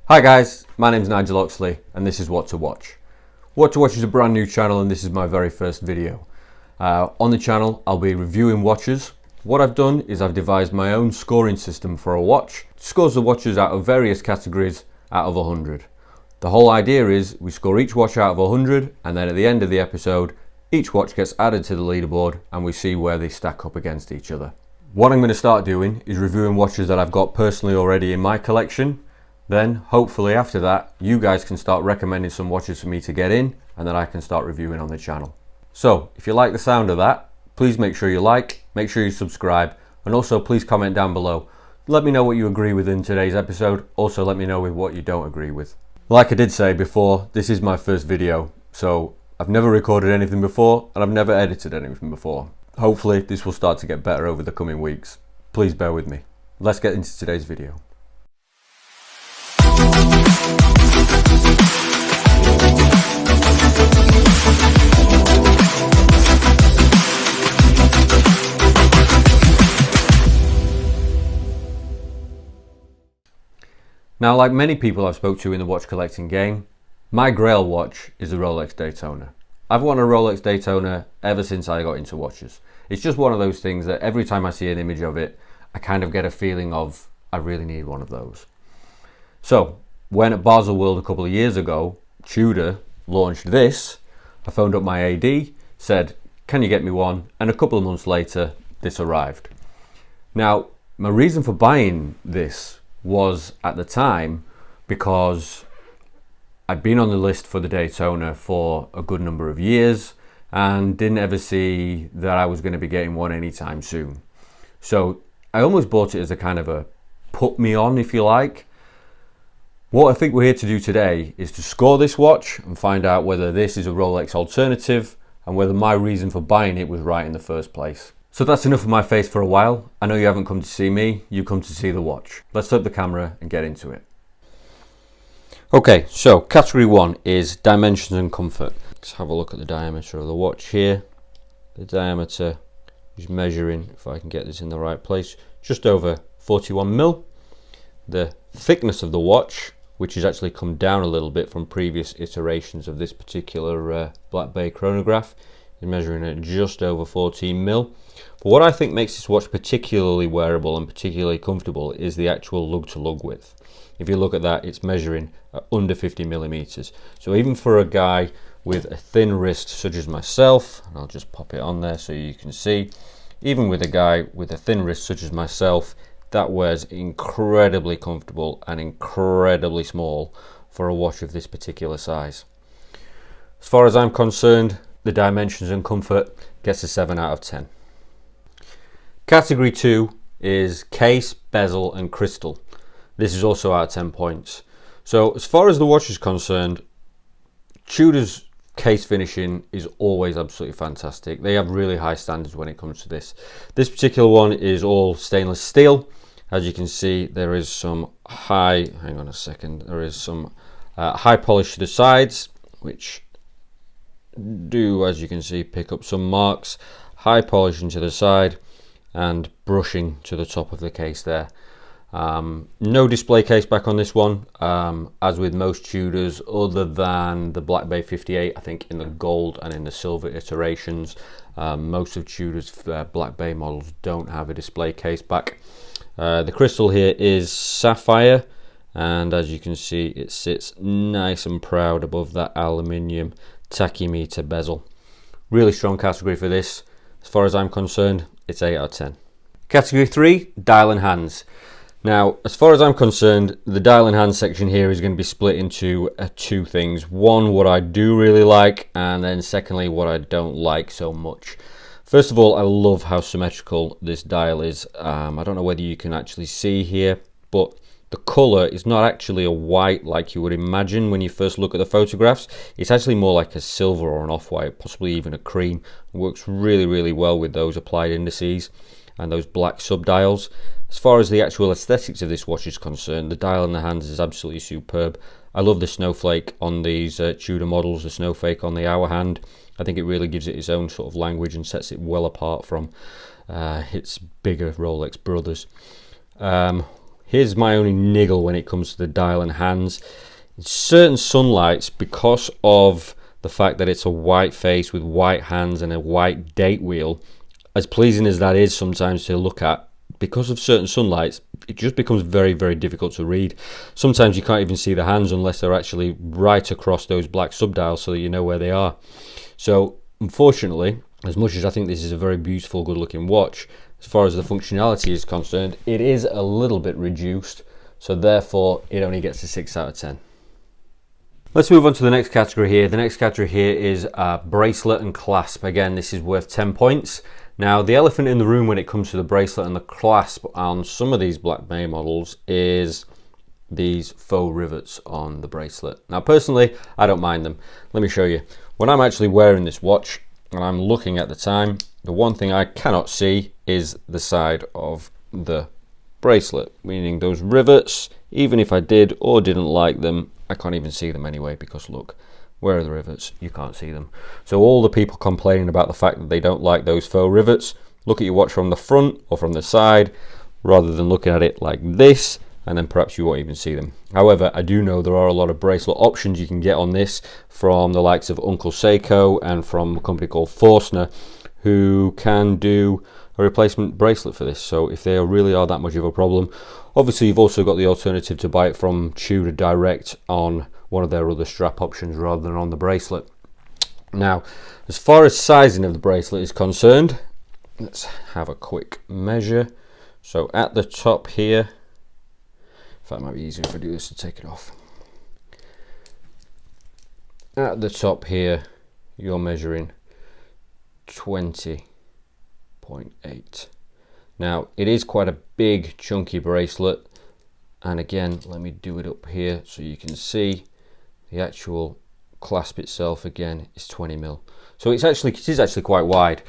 Hi guys, my name's Nigel Oxley and this is What to Watch. What to Watch is a brand new channel and this is my very first video. On the channel I'll be reviewing watches. What I've done is I've devised my own scoring system for a watch. It scores the watches out of various categories out of 100. The whole idea is we score each watch out of 100 and then at the end of the episode each watch gets added to the leaderboard and we see where they stack up against each other. What I'm going to start doing is reviewing watches that I've got personally already in my collection. Then hopefully after that you guys can start recommending some watches for me to get in and then I can start reviewing on the channel. So if you like the sound of that, please make sure you like, make sure you subscribe, and also please comment down below. Let me know what you agree with in today's episode. Also let me know with what you don't agree with. Like I did say before, this is my first video, so I've never recorded anything before and I've never edited anything before. Hopefully this will start to get better over the coming weeks. Please bear with me. Let's get into today's video. Now, like many people I've spoke to in the watch collecting game, my grail watch is the Rolex Daytona. I've wanted a Rolex Daytona ever since I got into watches. It's just one of those things that every time I see an image of it, I kind of get a feeling of, I really need one of those. So, when at Bezel World a couple of years ago, Tudor launched this, I phoned up my AD, said, can you get me one? And a couple of months later, this arrived. Now, my reason for buying this was at the time because I'd been on the list for the Daytona for a good number of years and didn't ever see that I was going to be getting one anytime soon. So I almost bought it as a kind of a put me on, if you like. What I think we're here to do today is to score this watch and find out whether this is a Rolex alternative and whether my reason for buying it was right in the first place. So that's enough of my face for a while. I know you haven't come to see me, you come to see the watch. Let's flip the camera and get into it. Okay, so category 1 is dimensions and comfort. Let's have a look at the diameter of the watch here. The diameter is measuring, if I can get this in the right place, just over 41 mil. The thickness of the watch, which has actually come down a little bit from previous iterations of this particular Black Bay Chronograph, is measuring at just over 14 mil. But what I think makes this watch particularly wearable and particularly comfortable is the actual lug-to-lug width. If you look at that, it's measuring at under 50 millimeters. So even for a guy with a thin wrist such as myself, and I'll just pop it on there so you can see, even with a guy with a thin wrist such as myself, that wears incredibly comfortable and incredibly small for a watch of this particular size. As far as I'm concerned, the dimensions and comfort gets a 7 out of 10. Category 2 is case, bezel and crystal. This is also out of 10 points. So as far as the watch is concerned, Tudor's case finishing is always absolutely fantastic. They have really high standards when it comes to this. This particular one is all stainless steel. As you can see, there is some high, there is some high polish to the sides, which do, as you can see, pick up some marks. High polishing to the side and brushing to the top of the case there. No display case back on this one, as with most Tudors, other than the Black Bay 58, I think in the gold and in the silver iterations. Most of Tudor's Black Bay models don't have a display case back. The crystal here is sapphire, and as you can see, it sits nice and proud above that aluminium tachymeter bezel. Really strong category for this. As far as I'm concerned, it's 8 out of 10. Category 3, dial and hands. Now, as far as I'm concerned, the dial and hand section here is going to be split into two things. One, what I do really like, and then secondly, what I don't like so much. First of all, I love how symmetrical this dial is. I don't know whether you can actually see here, but the colour is not actually a white like you would imagine when you first look at the photographs. It's actually more like a silver or an off-white, possibly even a cream. It works really, really well with those applied indices and those black subdials. As far as the actual aesthetics of this watch is concerned, the dial in the hands is absolutely superb. I love the snowflake on these Tudor models, the snowflake on the hour hand. I think it really gives it its own sort of language and sets it well apart from its bigger Rolex brothers. Here's my only niggle when it comes to the dial and hands. In certain sunlights, because of the fact that it's a white face with white hands and a white date wheel, as pleasing as that is sometimes to look at, because of certain sunlights, it just becomes very, very difficult to read. Sometimes you can't even see the hands unless they're actually right across those black subdials so that you know where they are. So unfortunately, as much as I think this is a very beautiful, good looking watch, as far as the functionality is concerned, it is a little bit reduced, so therefore it only gets a 6 out of 10. Let's move on to the next category here. The next category here is bracelet and clasp. Again, this is worth 10 points. Now, the elephant in the room when it comes to the bracelet and the clasp on some of these Black Bay models is these faux rivets on the bracelet. Now, personally, I don't mind them. Let me show you. When I'm actually wearing this watch and I'm looking at the time, the one thing I cannot see is the side of the bracelet, meaning those rivets, even if I did or didn't like them, I can't even see them anyway, because look, where are the rivets? You can't see them. So all the people complaining about the fact that they don't like those faux rivets, look at your watch from the front or from the side, rather than looking at it like this, and then perhaps you won't even see them. However, I do know there are a lot of bracelet options you can get on this from the likes of Uncle Seiko and from a company called Forstner, who can do a replacement bracelet for this. So if they really are that much of a problem, obviously you've also got the alternative to buy it from Tudor direct on one of their other strap options rather than on the bracelet. Now, as far as sizing of the bracelet is concerned, let's have a quick measure. So at the top here, in fact, it might be easier if I do this to take it off. At the top here, you're measuring 20.8. Now, it is quite a big, chunky bracelet. And again, let me do it up here so you can see the actual clasp itself. Again, is 20 mil. So it is actually quite wide.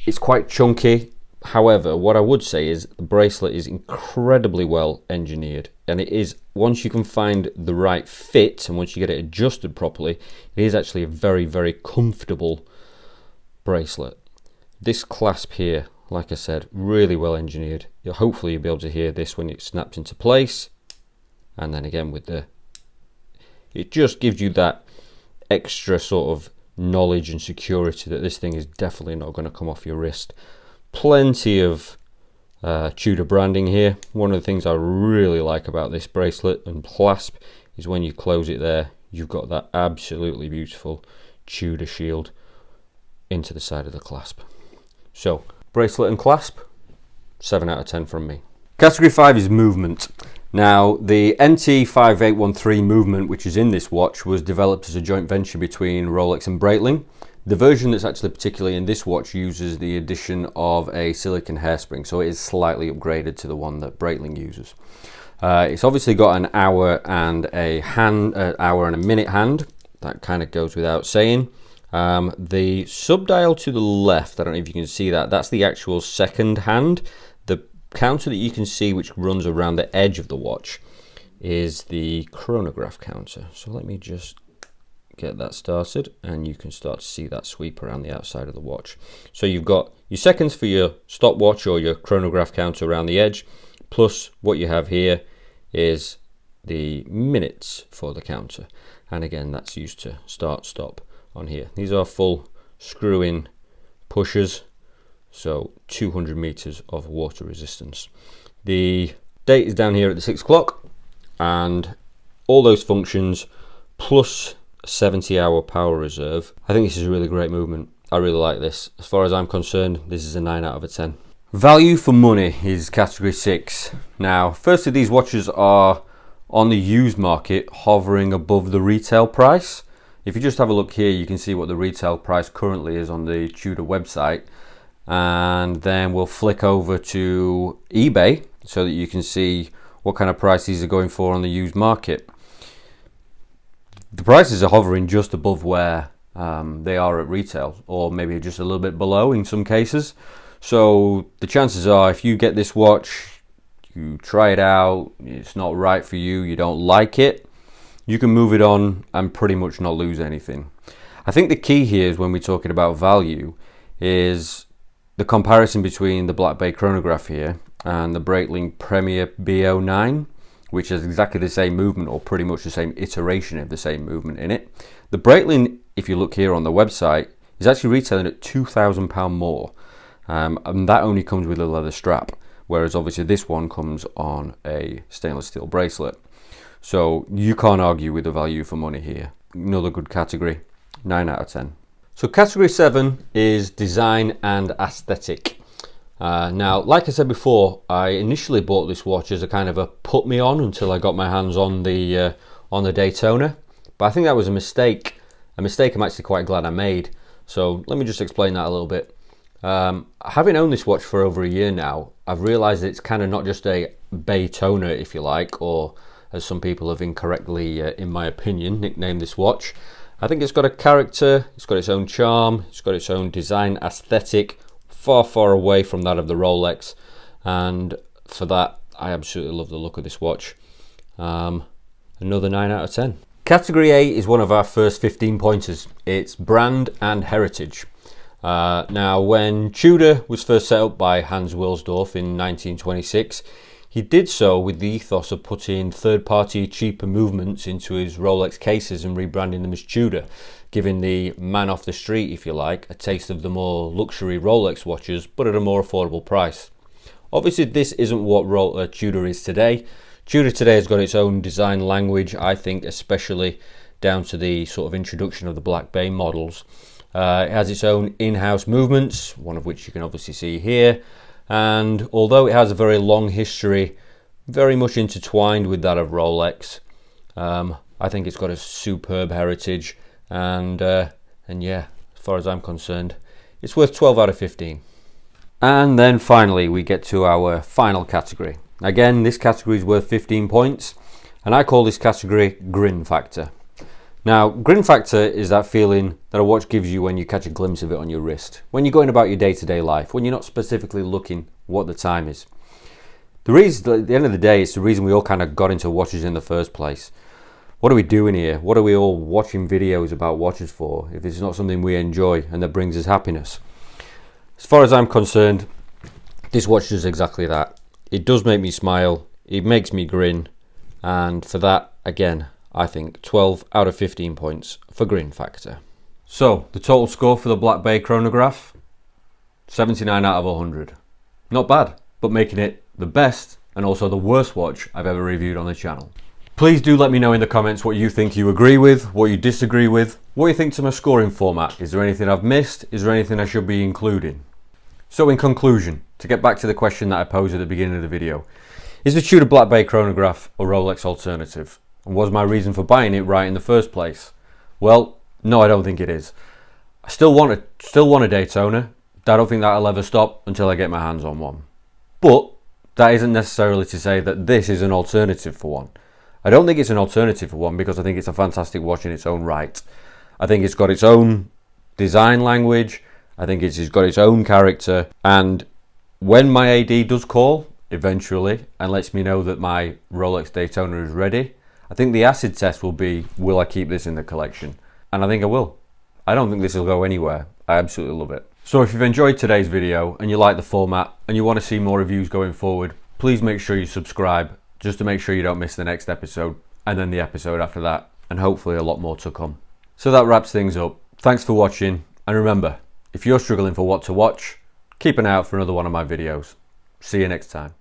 It's quite chunky. However, what I would say is the bracelet is incredibly well engineered, and it is, once you can find the right fit and once you get it adjusted properly, it is actually a very, very comfortable bracelet. This clasp here, like I said, really well engineered. Hopefully you'll be able to hear this when it snaps into place, and then again with it just gives you that extra sort of knowledge and security that this thing is definitely not going to come off your wrist. Plenty of Tudor branding here. One of the things I really like about this bracelet and clasp is when you close it there, you've got that absolutely beautiful Tudor shield into the side of the clasp. So, bracelet and clasp, 7 out of 10 from me. Category 5 is movement. Now, the NT5813 movement, which is in this watch, was developed as a joint venture between Rolex and Breitling. The version that's actually particularly in this watch uses the addition of a silicon hairspring, so it is slightly upgraded to the one that Breitling uses. It's obviously got an hour and a minute hand. That kind of goes without saying. The subdial to the left, I don't know if you can see that, that's the actual second hand. The counter that you can see, which runs around the edge of the watch, is the chronograph counter. So let me just get that started, and you can start to see that sweep around the outside of the watch. So you've got your seconds for your stopwatch or your chronograph counter around the edge, plus what you have here is the minutes for the counter, and again that's used to start stop on here. These are full screw-in pushers, so 200 meters of water resistance. The date is down here at the 6 o'clock, and all those functions plus 70-hour power reserve. I think this is a really great movement. I really like this. As far as I'm concerned, this is a 9 out of 10. Value for money is category 6. Now, firstly, these watches are on the used market, hovering above the retail price. If you just have a look here, you can see what the retail price currently is on the Tudor website, and then we'll flick over to eBay so that you can see what kind of price these are going for on the used market. The prices are hovering just above where they are at retail, or maybe just a little bit below in some cases. So the chances are, if you get this watch, you try it out, it's not right for you, you don't like it, you can move it on and pretty much not lose anything. I think the key here is, when we're talking about value, is the comparison between the Black Bay Chronograph here and the Breitling Premier B09, which has exactly the same movement, or pretty much the same iteration of the same movement in it. The Breitling, if you look here on the website, is actually retailing at £2,000 more, and that only comes with a leather strap, whereas obviously this one comes on a stainless steel bracelet. So you can't argue with the value for money here. Another good category, 9 out of 10. So category 7 is design and aesthetic. Now, like I said before, I initially bought this watch as a kind of a put me on until I got my hands on the Daytona, but I think that was a mistake I'm actually quite glad I made. So let me just explain that a little bit. Having owned this watch for over a year now, I've realised it's kind of not just a Daytona, if you like, or as some people have incorrectly, in my opinion, nicknamed this watch. I think it's got a character, it's got its own charm, it's got its own design aesthetic, far, far away from that of the Rolex, and for that, I absolutely love the look of this watch. Another 9 out of 10. Category A is one of our first 15 pointers. It's brand and heritage. Now, when Tudor was first set up by Hans Wilsdorf in 1926, he did so with the ethos of putting third-party cheaper movements into his Rolex cases and rebranding them as Tudor, giving the man off the street, if you like, a taste of the more luxury Rolex watches, but at a more affordable price. Obviously, this isn't what Tudor is today. Tudor today has got its own design language, I think, especially down to the sort of introduction of the Black Bay models. It has its own in-house movements, one of which you can obviously see here. And although it has a very long history, very much intertwined with that of Rolex, I think it's got a superb heritage. And yeah, as far as I'm concerned, it's worth 12 out of 15. And then finally, we get to our final category. Again, this category is worth 15 points, and I call this category Grin Factor. Now, Grin Factor is that feeling that a watch gives you when you catch a glimpse of it on your wrist, when you're going about your day-to-day life, when you're not specifically looking what the time is. The reason, at the end of the day, it's the reason we all kind of got into watches in the first place. What are we doing here? What are we all watching videos about watches for if it's not something we enjoy and that brings us happiness? As far as I'm concerned, this watch does exactly that. It does make me smile, it makes me grin, and for that, again, I think 12 out of 15 points for Grin Factor. So, the total score for the Black Bay Chronograph, 79 out of 100. Not bad, but making it the best and also the worst watch I've ever reviewed on the channel. Please do let me know in the comments what you think you agree with, what you disagree with, what you think to my scoring format. Is there anything I've missed? Is there anything I should be including? So in conclusion, to get back to the question that I posed at the beginning of the video, is the Tudor Black Bay Chronograph a Rolex alternative? And was my reason for buying it right in the first place? Well, no, I don't think it is. I still want a Daytona. I don't think that'll ever stop until I get my hands on one. But that isn't necessarily to say that this is an alternative for one. I don't think it's an alternative for one because I think it's a fantastic watch in its own right. I think it's got its own design language. I think it's got its own character. And when my AD does call eventually and lets me know that my Rolex Daytona is ready, I think the acid test will be, will I keep this in the collection? And I think I will. I don't think this will go anywhere. I absolutely love it. So if you've enjoyed today's video and you like the format and you want to see more reviews going forward, please make sure you subscribe just to make sure you don't miss the next episode and then the episode after that, and hopefully a lot more to come. So that wraps things up. Thanks for watching, and remember, if you're struggling for what to watch, keep an eye out for another one of my videos. See you next time.